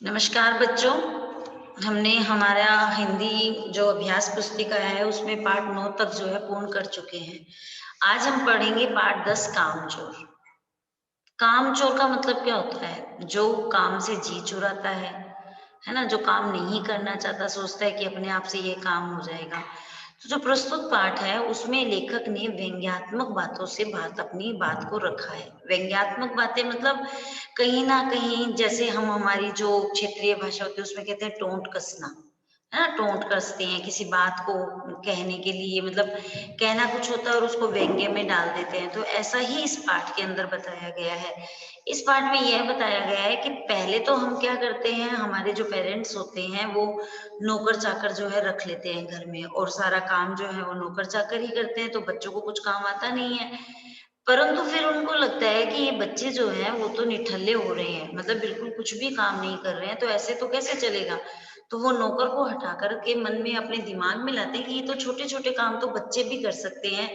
नमस्कार बच्चों। हमने हमारा हिंदी जो अभ्यास पुस्तिका है उसमें पाठ 9 तक जो है पूर्ण कर चुके हैं। आज हम पढ़ेंगे पाठ 10 कामचोर। कामचोर का मतलब क्या होता है? जो काम से जी चुराता है ना? जो काम नहीं करना चाहता, सोचता है कि अपने आप से ये काम हो जाएगा। तो जो प्रस्तुत पाठ है उसमें लेखक ने व्यंग्यात्मक बातों से अपनी बात को रखा है। व्यंग्यात्मक बातें मतलब कहीं न कहीं जैसे हम हमारी जो क्षेत्रीय भाषा होती है उसमें कहते हैं टोंट कसना, है ना? टोंट कसते हैं किसी बात को कहने के लिए, मतलब कहना कुछ होता है और उसको व्यंग्य में डाल देते हैं। तो ऐसा ही इस पाठ के अंदर बताया गया है। इस पाठ में यह बताया गया है कि पहले तो हम क्या करते हैं, हमारे जो पेरेंट्स होते हैं वो नौकर-चाकर जो है रख लेते हैं घर में और सारा काम जो है वो नौकर-चाकर ही करते हैं, तो बच्चों को कुछ काम आता नहीं है। परंतु फिर उनको लगता है कि ये बच्चे जो हैं वो तो निठल्ले हो रहे हैं, मतलब बिल्कुल कुछ भी काम नहीं कर रहे हैं, तो ऐसे तो कैसे चलेगा? तो वो नौकर को हटा कर के मन में अपने दिमाग में लाते हैं कि ये तो छोटे-छोटे काम तो बच्चे भी कर सकते हैं,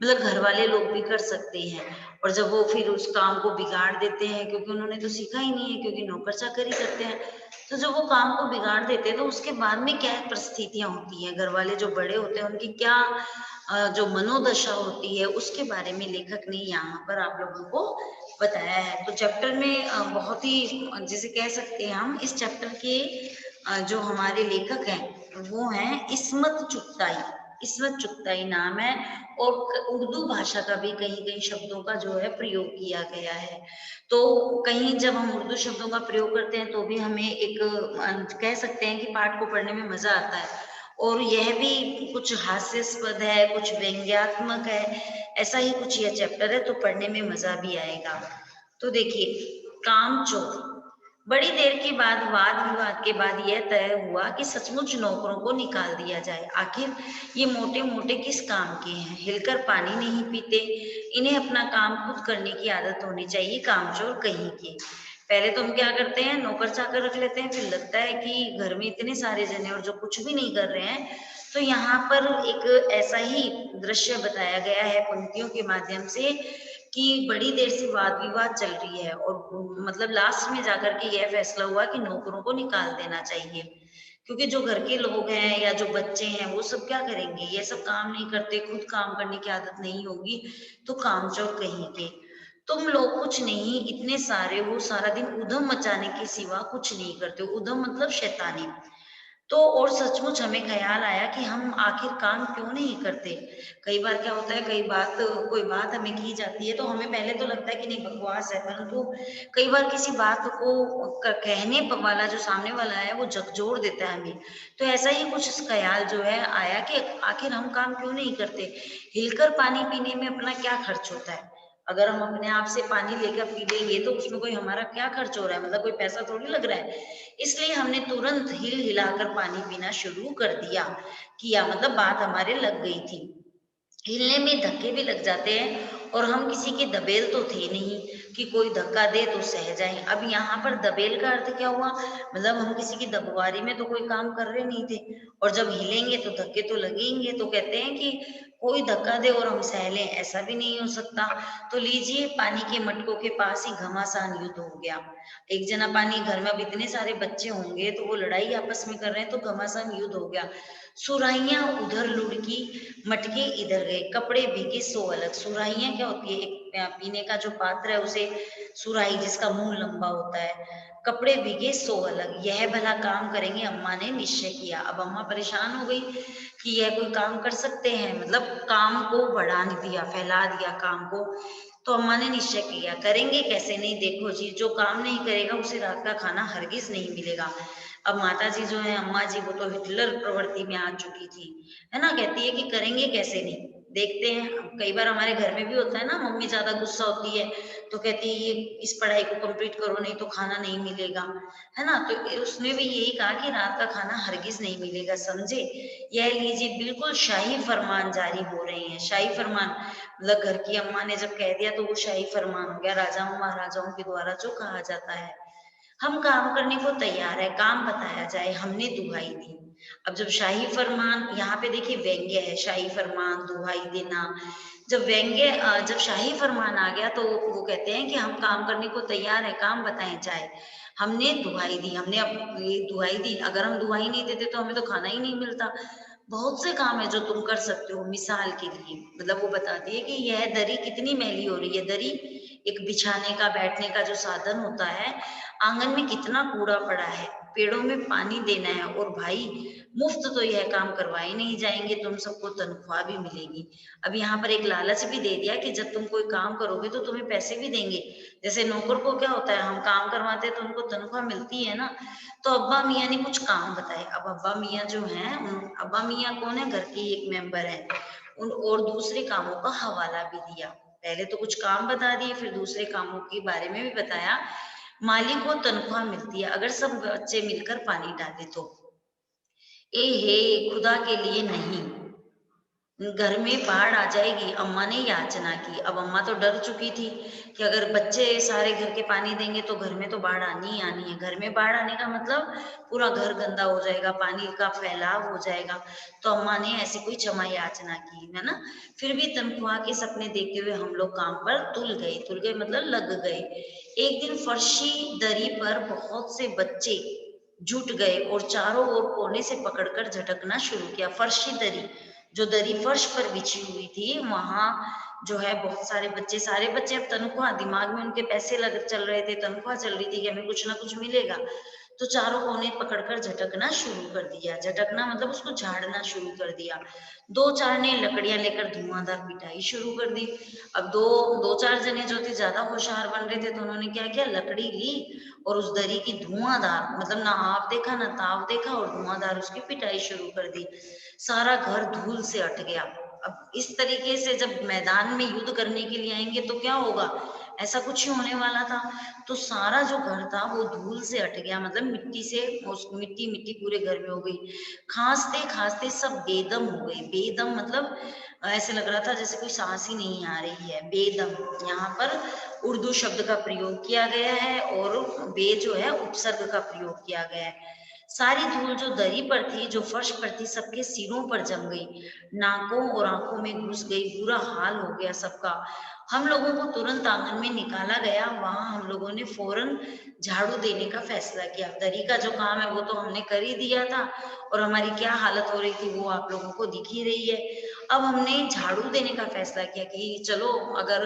मतलब घर वाले लोग भी कर सकते हैं। और जब वो फिर उस काम को बिगाड़ देते हैं क्योंकि उन्होंने तो सीखा ही नहीं है, क्योंकि नौकर-चाकर ही करते हैं। तो जब वो काम को बिगाड़ देते हैं तो उसके बाद में क्या परिस्थितियाँ होती हैं, घर वाले जो बड़े होते हैं उनकी क्या जो मनोदशा होती है उसके बारे में लेखक ने यहाँ पर आप लोगों को बताया है। तो चैप्टर में बहुत ही जिसे कह सकते हैं हम, इस चैप्टर के जो हमारे लेखक हैं वो हैं इस्मत चुगताई। इस्मत चुगताई नाम है और उर्दू भाषा का भी कहीं-कहीं शब्दों का जो है प्रयोग किया गया है। तो कहीं जब हम उर्दू शब्दों का प्रयोग करते हैं तो भी हमें एक कह सकते हैं कि पाठ को पढ़ने में मज़ा आता है। और यह भी कुछ हास्यास्पद है, कुछ व्यंग्यात्मक है, ऐसा ही कुछ यह चैप्टर है, तो पढ़ने में मज़ा भी आएगा। तो देखिए, कामचोर। बड़ी देर के बाद वाद-विवाद के बाद यह तय हुआ कि सचमुच नौकरों को निकाल दिया जाए। आखिर ये मोटे-मोटे किस काम के हैं? हिलकर पानी नहीं पीते, इन्हें अपना काम खुद करने की आदत होनी चाहिए, कामचोर कहीं के। पहले तो हम क्या करते हैं, नौकर-चाकर रख लेते हैं, फिर लगता है कि घर में इतने सारे जन हैं और जो कुछ भी नहीं कर रहे हैं, तो यहाँ पर एक ऐसा ही दृश्य बताया गया है पंक्तियों के माध्यम से कि बड़ी देर से वाद-विवाद चल रही है और मतलब लास्ट में जाकर के यह फैसला हुआ कि नौकरों को निकाल देना चाहिए। क्योंकि जो घर के लोग हैं या जो बच्चे हैं, वो सब क्या करेंगे? ये सब काम नहीं करते, खुद काम करने की आदत नहीं होगी, तो कामचोर कहीं के। तुम लोग कुछ नहीं, इतने सारे वो सारा दिन ऊधम मचाने के सिवा कुछ नहीं करते। ऊधम मतलब शैतानी। तो और सचमुच हमें ख़्याल आया कि हम आखिर काम क्यों नहीं करते? कई बार क्या होता है, कोई बात हमें की जाती है तो हमें पहले तो लगता है कि नहीं बकवास है, परंतु कई बार किसी बात को कहने वाला जो सामने वाला है वो झकझोर देता है हमें। तो ऐसा ही कुछ ख़्याल जो है आया कि आखिर हम काम क्यों नहीं करते? हिलकर पानी पीने में अपना क्या खर्च होता है? अगर हम अपने आप से पानी लेकर पी लेंगे तो उसमें कोई हमारा क्या खर्च हो रहा है? मतलब कोई पैसा थोड़ी लग रहा है। इसलिए हमने तुरंत हिल-हिलाकर पानी पीना शुरू कर किया, मतलब बात हमारे लग गई थी। हिलने में धक्के भी लग जाते हैं और हम किसी के दबेल तो थे नहीं कि कोई धक्का दे तो सह जाएँ। अब यहाँ पर दबेल का अर्थ क्या हुआ? मतलब हम किसी की दबवारी में तो कोई काम कर रहे नहीं थे और जब हिलेंगे तो धक्के तो लगेंगे। तो कहते हैं कि कोई धक्का दे और हम सह लें, ऐसा भी नहीं हो सकता। तो लीजिए, पानी के मटकों के पास ही घमासान युद्ध हो गया। एक जना पानी, घर में अब इतने सारे बच्चे होंगे तो वो लड़ाई आपस में कर रहे हैं तो घमासान युद्ध हो गया। सुराहियाँ उधर लुढ़की, मटके इधर गए, कपड़े भीगे सो अलग। सुराहियाँ क्या होती है? एक पीने का जो पात्र है उसे सुराही, जिसका मुँह लंबा होता है। कपड़े भीगे सो अलग, यह भला काम करेंगे, अम्मा ने निश्चय किया। अब अम्मा परेशान हो गई कि यह कोई काम कर सकते हैं, मतलब काम को बढ़ा दिया, फैला दिया काम को। तो अम्मा ने निश्चय किया, करेंगे कैसे? नहीं, देखो जी, जो काम नहीं करेगा उसे रात का खाना हरगिज़ नहीं मिलेगा। अब माताजी जो है, अम्मा जी, वो तो हिटलर प्रवृत्ति में आ चुकी थी, है ना? कहती है कि करेंगे कैसे? नहीं, देखते हैं। अब कई बार हमारे घर में भी होता है ना, मम्मी ज़्यादा गुस्सा होती है, तो कहती है ये इस पढ़ाई को कंप्लीट करो नहीं तो खाना नहीं मिलेगा, है ना? तो उसने भी यही कहा कि रात का खाना हरगिज़ नहीं मिलेगा, समझे? यह लीजिए, बिल्कुल शाही फरमान जारी हो रहे हैं। शाही फरमान मतलब घर की अम्मा ने जब कह दिया तो वो शाही फरमान हो गया, राजाओं महाराजाओं के द्वारा जो कहा जाता है। हम काम करने को तैयार है, काम बताया जाए, हमने दुहाई दी। अब जब शाही फरमान, यहाँ पे देखिए व्यंग्य है, शाही फरमान, दुहाई देना। जब शाही फरमान आ गया तो वो कहते हैं कि हम काम करने को तैयार है, काम बताएं जाए। हमने दुहाई दी, हमने ये दुहाई दी, अगर हम दुहाई नहीं देते तो हमें तो खाना ही नहीं मिलता। बहुत से काम है जो तुम कर सकते हो। मिसाल के लिए मतलब वो बताती है कि यह दरी कितनी मैली हो रही है। दरी एक बिछाने का, बैठने का जो साधन होता है, आंगन में कितना कूड़ा पड़ा है, पेड़ों में पानी देना है, और भाई मुफ्त तो यह काम करवाए नहीं जाएंगे, तुम सबको तनख्वाह भी मिलेगी। अब यहाँ पर एक लालच भी दे दिया कि जब तुम कोई काम करोगे तो तुम्हें पैसे भी देंगे। जैसे नौकर को क्या होता है, हम काम करवाते हैं तो उनको तनख्वाह मिलती है ना। तो अब्बा मियाँ ने कुछ काम बताए। अब अब्बा मियाँ जो हैं, अब्बा मियाँ कौन है, घर के एक मेंबर है। उन और दूसरे कामों का हवाला भी दिया। पहले तो कुछ काम बता दिए, फिर दूसरे कामों के बारे में भी बताया। मालिक को तनख्वाह मिलती है अगर सब बच्चे मिलकर पानी डाले तो। ए हे, खुदा के लिए नहीं, घर में बाढ़ आ जाएगी। अम्मा ने याचना की। अब अम्मा तो डर चुकी थी कि अगर बच्चे सारे घर के पानी देंगे तो घर में तो बाढ़ आनी ही आनी है। घर में बाढ़ आने का मतलब पूरा घर गंदा हो जाएगा, पानी का फैलाव हो जाएगा। तो अम्मा ने ऐसी कोई क्षमा याचना की, है ना। फिर भी तनख्वाह के सपने देखते हुए हम लोग काम पर तुल गए मतलब लग गए। एक दिन फर्शी दरी पर बहुत से बच्चे जुट गए और चारों ओर कोने से पकड़कर झटकना शुरू किया। फर्शी दरी, जो दरी फर्श पर बिछी हुई थी, वहां जो है बहुत सारे बच्चे अब तनख्वाह, दिमाग में उनके पैसे लग चल रहे थे, तनख्वाह चल रही थी कि हमें कुछ ना कुछ मिलेगा। तो चारों कोने पकड़कर झटकना शुरू कर दिया। झटकना मतलब उसको झाड़ना शुरू कर दिया। दो चार ने लकड़ियां लेकर धुआंधार पिटाई शुरू कर दी। अब दो दो चार जने जो थे ज्यादा होशियार बन रहे थे, तो उन्होंने क्या किया, लकड़ी ली और उस दरी की धुआंधार, मतलब ना आप देखा ना ताव देखा, और धुआंधार उसकी पिटाई शुरू कर दी। सारा घर धूल से अट गया। अब इस तरीके से जब मैदान में युद्ध करने के लिए आएंगे तो क्या होगा, ऐसा कुछ ही होने वाला था। तो सारा जो घर था वो धूल से अट गया, मतलब मिट्टी से, उस मिट्टी मिट्टी पूरे घर में हो गई। खांसते खांसते सब बेदम हो गए। बेदम मतलब ऐसे लग रहा था जैसे कोई सांस ही नहीं आ रही है। बेदम यहाँ पर उर्दू शब्द का प्रयोग किया गया है, और बे जो है उपसर्ग का प्रयोग किया गया है। सारी धूल जो दरी पर थी, जो फर्श पर थी, सबके सिरों पर जम गई, नाकों और आंखों में घुस गई। बुरा हाल हो गया सबका। हम लोगों को तुरंत आंगन में निकाला गया। वहां हम लोगों ने फौरन झाड़ू देने का फैसला किया। दरी का जो काम है वो तो हमने कर ही दिया था, और हमारी क्या हालत हो रही थी वो आप लोगों को दिख ही रही है। अब हमने झाड़ू देने का फैसला किया कि चलो, अगर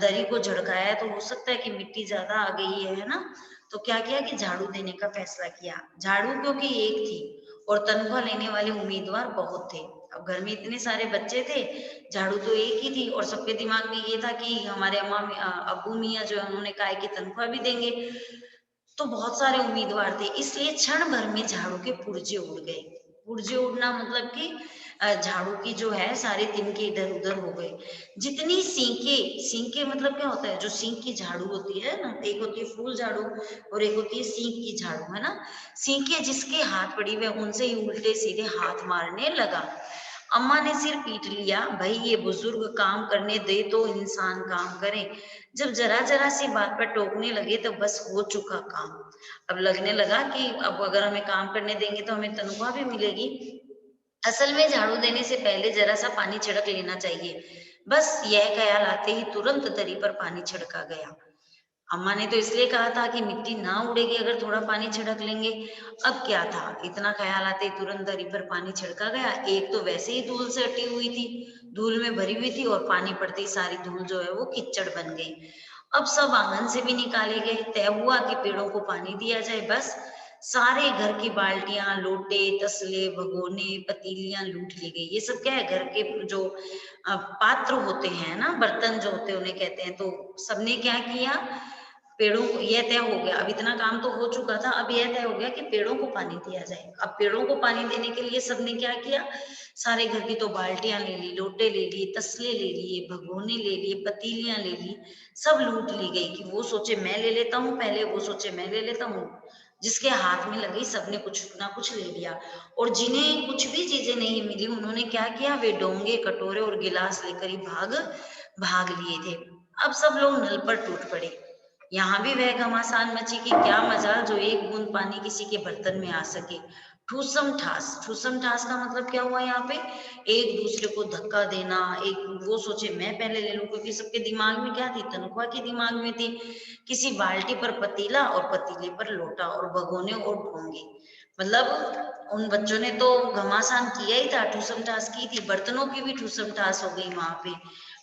दरी को झड़काया है तो हो सकता है कि मिट्टी ज्यादा आ गई है ना। तो क्या किया कि झाड़ू देने का फैसला किया। झाड़ू क्योंकि एक थी और तनख्वाह लेने वाले उम्मीदवार बहुत थे। अब घर में इतने सारे बच्चे थे, झाड़ू तो एक ही थी, और सबके दिमाग में ये था कि हमारे अब्बू मियाँ जो है उन्होंने कहा है कि तनख्वाह भी देंगे। तो बहुत सारे उम्मीदवार थे, इसलिए क्षण भर में झाड़ू के पुर्जे उड़ गए। पुर्जे उड़ना मतलब कि झाड़ू की जो है सारे तिनके इधर उधर हो गए। जितनी सींके, सींके मतलब क्या होता है, जो सींक की झाड़ू होती है ना, एक होती है फूल झाड़ू और एक होती है सींक की झाड़ू, है ना। सींके जिसके हाथ पड़ी हुए उनसे ही उल्टे सीधे हाथ मारने लगा। अम्मा ने सिर पीट लिया, भाई ये बुजुर्ग काम करने दे तो इंसान काम करे। जब जरा जरा सी बात पर टोकने लगे तो बस हो चुका काम। अब लगने लगा कि अब अगर हमें काम करने देंगे तो हमें तनख्वाह भी मिलेगी। असल में झाड़ू देने से पहले जरा सा पानी छिड़क लेना चाहिए। बस यह ख्याल आते ही तुरंत दरी पर पानी छिड़का गया। अम्मा ने तो इसलिए कहा था कि मिट्टी ना उड़ेगी अगर थोड़ा पानी छिड़क लेंगे। अब क्या था, इतना ख्याल आते ही तुरंत दरी पर पानी छिड़का गया। एक तो वैसे ही धूल से अटी हुई थी, धूल में भरी हुई थी, और पानी पड़ते ही सारी धूल जो है वो कीचड़ बन गई। अब सब आंगन से भी निकाले गए। तय हुआ कि पेड़ों को पानी दिया जाए। बस सारे घर की बाल्टियां, लोटे, तसले, भगोने, पतीलियां लूट ली गई। ये सब क्या है, घर के जो पात्र होते हैं ना, बर्तन जो होते हैं उन्हें कहते हैं। तो सबने क्या किया, पेड़ों को, यह तय हो गया, अब इतना काम तो हो चुका था, अब यह तय हो गया कि पेड़ों को पानी दिया जाए। अब पेड़ों को पानी देने के लिए सबने क्या किया, सारे घर की तो बाल्टियां ले ली, लोटे ले लिए, तसले ले लिए, भगोने ले लिए, पतीलियां ले ली, सब लूट ली गई। कि वो सोचे मैं ले लेता हूँ पहले, वो सोचे मैं ले लेता हूँ। जिसके हाथ में लगी सबने कुछ ना कुछ ले लिया। और जिन्हें कुछ भी चीजें नहीं मिली उन्होंने क्या किया, वे डोंगे, कटोरे और गिलास लेकर ही भाग भाग लिए थे। अब सब लोग नल पर टूट पड़े। यहाँ भी वह घमासान मची कि क्या मजाल जो एक बूंद पानी किसी के बर्तन में आ सके। ठूसम ठास का मतलब क्या हुआ यहाँ पे, एक दूसरे को धक्का देना, एक वो सोचे मैं पहले ले लूं, क्योंकि सबके दिमाग में क्या थी, तनख्वाह के दिमाग में थी, किसी बाल्टी पर पतीला और पतीले पर लोटा और भगोने और ढोंगे। मतलब उन बच्चों ने तो घमासान किया ही था, ठूसम ठास की थी, बर्तनों की भी ठूसम ठास हो गई वहां पे।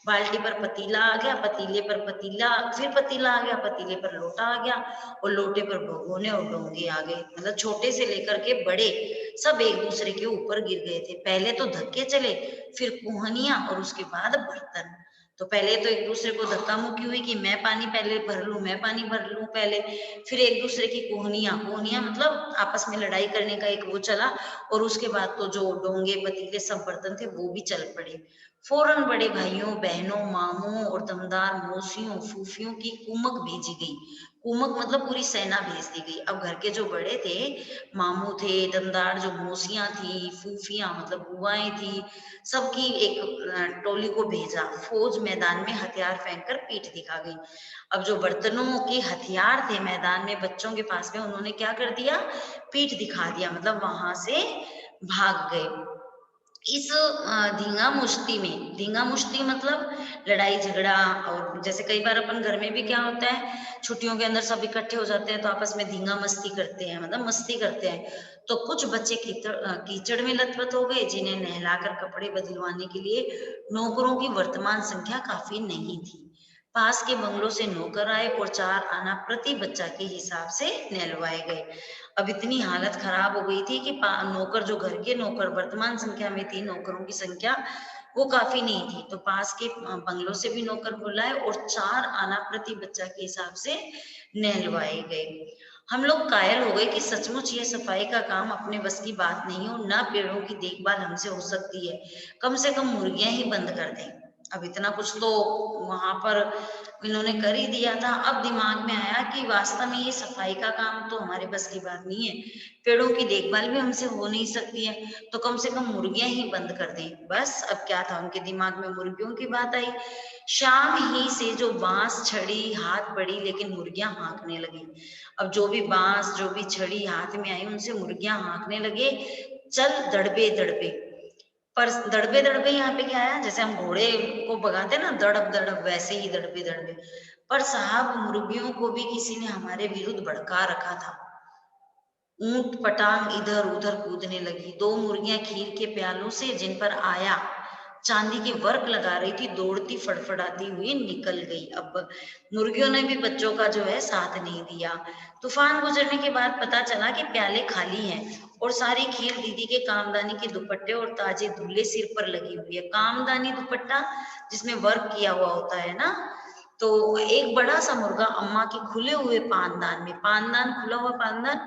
बाल्टी पर पतीला आ गया, पतीले पर पतीला, फिर पतीला आ गया, पतीले पर लोटा आ गया, और लोटे पर भगोने और डोंगे आ गए। मतलब छोटे से लेकर के बड़े सब एक दूसरे के ऊपर गिर गए थे। पहले तो धक्के चले, फिर कुहनिया, और उसके बाद बर्तन। तो पहले तो एक दूसरे को धक्का मुक्की हुई कि मैं पानी पहले भर लूं, मैं पानी भर लूं पहले। फिर एक दूसरे की कोहनिया, कोहनिया मतलब आपस में लड़ाई करने का एक वो चला। और उसके बाद तो जो डोंगे पतीले सब बर्तन थे वो भी चल पड़े। फौरन बड़े भाइयों बहनों मामों और दमदार मौसियों फूफियों की कुमक भेजी गई। कुमक मतलब पूरी सेना भेज दी गई। अब घर के जो बड़े थे, मामू थे, दमदार जो मौसियां थी, फूफियां मतलब बुआएं थी, सबकी एक टोली को भेजा। फौज मैदान में हथियार फेंक कर पीठ दिखा गई। अब जो बर्तनों के हथियार थे मैदान में बच्चों के पास में, उन्होंने क्या कर दिया, पीठ दिखा दिया, मतलब वहां से भाग गए। इस धींगा मुश्ती मतलब लड़ाई झगड़ा। और जैसे कई बार अपन घर में भी क्या होता है, छुट्टियों के अंदर सब इकट्ठे हो जाते हैं तो आपस में धींगा मस्ती करते हैं, मतलब मस्ती करते हैं। तो कुछ बच्चे कीचड़ में लथपथ हो गए, जिन्हें नहलाकर कपड़े बदलवाने के लिए नौकरों की वर्तमान संख्या काफी नहीं थी। पास के बंगलों से नौकर आए और 4 आना प्रति बच्चा के हिसाब से नहलवाए गए। अब इतनी हालत खराब हो गई थी कि नौकर, जो घर के नौकर वर्तमान संख्या में थी, नौकरों की संख्या वो काफी नहीं थी, तो पास के बंगलों से भी नौकर बुलाए और 4 आना प्रति बच्चा के हिसाब से नहलवाए गए। हम लोग कायल हो गए कि सचमुच ये सफाई का काम अपने बस की बात नहीं हो, ना पेड़ों की देखभाल हमसे हो सकती है, कम से कम मुर्गियां ही बंद कर दें। अब इतना कुछ तो वहां पर इन्होंने कर ही दिया था। अब दिमाग में आया कि वास्तव में ये सफाई का काम तो हमारे बस की बात नहीं है, पेड़ों की देखभाल भी हमसे हो नहीं सकती है, तो कम से कम मुर्गियां ही बंद कर दें। बस अब क्या था, उनके दिमाग में मुर्गियों की बात आई। शाम ही से जो बांस छड़ी हाथ पड़ी, लेकिन मुर्गियां हाँकने लगी। अब जो भी बांस जो भी छड़ी हाथ में आई, उनसे मुर्गियां हाँकने लगे, चल दड़बे दड़बे। पर दड़बे दड़बे यहाँ पे क्या आया, जैसे हम घोड़े को भगाते ना दड़ब दड़ब, वैसे ही दड़बे दड़बे। पर साहब मुर्गियों को भी किसी ने हमारे विरुद्ध भड़का रखा था। ऊंट पटांग इधर उधर कूदने लगी। 2 मुर्गियां खीर के प्यालों से, जिन पर आया चांदी के वर्क लगा रही थी, दौड़ती फड़फड़ाती हुई निकल गई। अब मुर्गियों ने भी बच्चों का जो है साथ नहीं दिया। तूफान गुजरने के बाद पता चला कि प्याले खाली हैं और सारी खीर दीदी के कामदानी के दुपट्टे और ताजे धुले सिर पर लगी हुई है। कामदानी दुपट्टा जिसमें वर्क किया हुआ होता है ना। तो एक बड़ा सा मुर्गा अम्मा के खुले हुए पानदान में, पानदान खुला हुआ पानदान,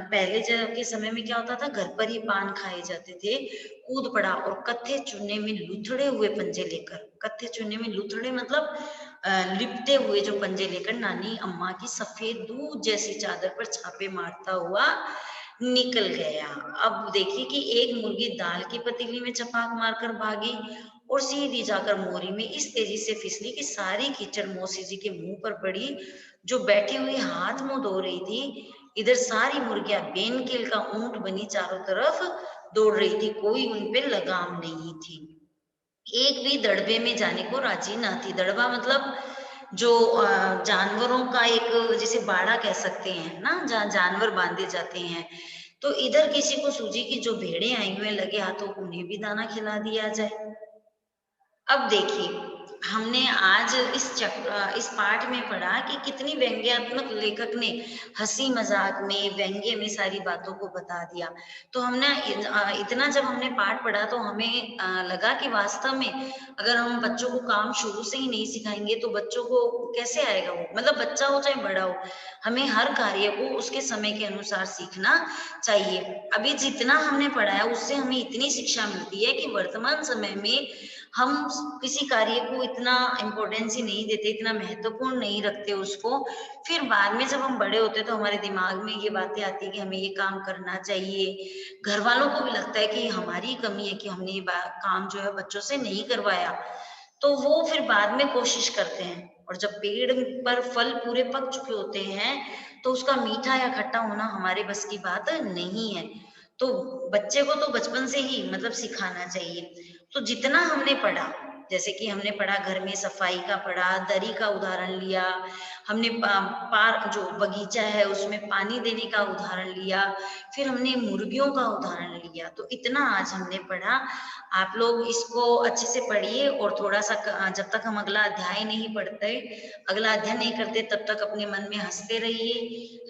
पहले के समय में क्या होता था, घर पर ही पान खाए जाते थे, कूद पड़ा और कत्थे चुन्ने में लुथड़े हुए पंजे लेकर, कत्थे चुन्ने में लुथड़े मतलब लिपटे हुए जो पंजे लेकर नानी अम्मा की सफेद दूध जैसी चादर पर छापे मारता हुआ निकल गया। अब देखिए कि एक मुर्गी दाल की पतीली में छपाक मारकर भागी और सीधी जाकर मोरी में इस तेजी से फिसली कि सारी कीचड़ मौसी जी के मुंह पर पड़ी, जो बैठी हुई हाथ मुंह धो रही थी। इधर सारी मुर्गियां बेनकेल का ऊंट बनी चारों तरफ दौड़ रही थी, कोई उन पे लगाम नहीं थी। एक भी दड़बे में जाने को राजी ना थी। दड़बा मतलब जो जानवरों का एक, जैसे बाड़ा कह सकते हैं ना, जहाँ जानवर बांधे जाते हैं। तो इधर किसी को सूझी कि जो भेड़े आई हुए लगे हाथों, उन्हें भी दाना खिला दिया जाए। अब देखिए, हमने आज इस पाठ में पढ़ा कि कितनी व्यंग्यात्मक लेखक ने हंसी मजाक में व्यंग्य में सारी बातों को बता दिया। तो हमने इतना जब हमने पाठ पढ़ा तो हमें लगा कि वास्तव में अगर हम बच्चों को काम शुरू से ही नहीं सिखाएंगे तो बच्चों को कैसे आएगा, वो मतलब बच्चा हो चाहे बड़ा हो, हमें हर कार्य को उसके समय के अनुसार सीखना चाहिए। अभी जितना हमने पढ़ा है उससे हमें इतनी शिक्षा मिलती है कि वर्तमान समय में हम किसी कार्य को इतना इम्पोर्टेंस ही नहीं देते, इतना महत्वपूर्ण नहीं रखते उसको। फिर बाद में जब हम बड़े होते तो हमारे दिमाग में ये बातें आती है कि हमें ये काम करना चाहिए। घर वालों को भी लगता है कि हमारी कमी है कि हमने ये काम जो है बच्चों से नहीं करवाया, तो वो फिर बाद में कोशिश करते हैं। और जब पेड़ पर फल पूरे पक चुके होते हैं तो उसका मीठा या खट्टा होना हमारे बस की बात नहीं है। तो बच्चे को तो बचपन से ही मतलब सिखाना चाहिए। तो जितना हमने पढ़ा, जैसे कि हमने पढ़ा घर में सफाई का पढ़ा, दरी का उदाहरण लिया, हमने पार जो बगीचा है उसमें पानी देने का उदाहरण लिया, फिर हमने मुर्गियों का उदाहरण लिया। तो इतना आज हमने पढ़ा। आप लोग इसको अच्छे से पढ़िए और थोड़ा सा जब तक हम अगला अध्याय नहीं पढ़ते, अगला अध्ययन नहीं करते, तब तक अपने मन में हंसते रहिए,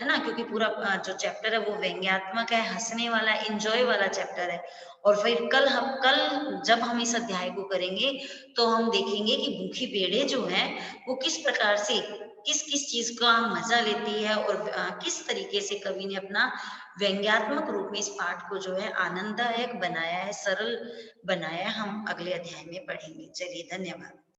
है ना, क्योंकि पूरा जो चैप्टर है वो व्यंग्यात्मक है, हंसने वाला, एंजॉय वाला चैप्टर है। और फिर कल जब हम इस अध्याय को करेंगे तो हम देखेंगे कि भूखी भेड़ें जो हैं वो किस प्रकार से किस किस चीज का मजा लेती है, और किस तरीके से कवि ने अपना व्यंग्यात्मक रूप में इस पाठ को जो है आनंददायक बनाया है, सरल बनाया है। हम अगले अध्याय में पढ़ेंगे। चलिए, धन्यवाद।